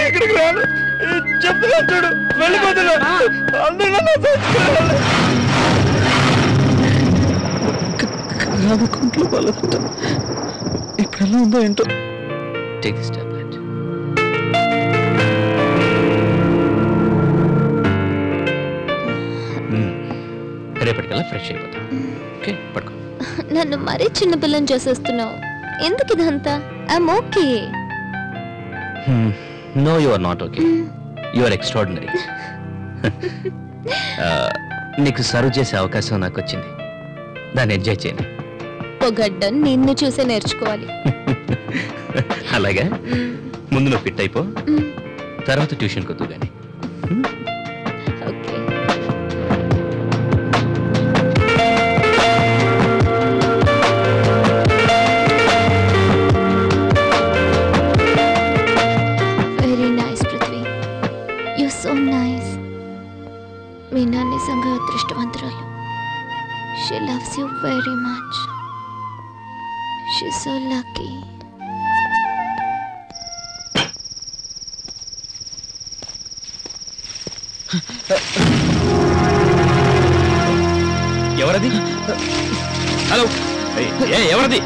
ఇక్కడికి రాను చెప్తున్నా చూడు వెళ్ళిపోతున్నా కుంట్లో బలకుంటా ఇప్పుడు ఎలా ఉందో ఏంటో. Take this tablet. రేపటికల్లా ఫ్రెష్ అయిపోతా. ఓకే పడుకో. నన్ను మరీ చిన్న పిల్లని చేసేస్తున్నావు. ఎందుకు ఇదంతా? I'm okay. No you are not okay. You are extraordinary. నీకు సర్వ్ చేసే అవకాశం నాకు వచ్చింది. దాన్ని ఎంజాయ్ చేయండి. పొగడ్డం నిన్ను చూసే నేర్చుకోవాలి. అలాగా ముందు నువ్వు ఫిట్ అయిపో, తర్వాత ట్యూషన్ కొద్దు కానీ. Okay. Very nice Prithvi, you so nice. Meena నిజంగా అదృష్టవంతురాలు. She loves you very much. She's so lucky. ఎవరది? హలో ఎవరది?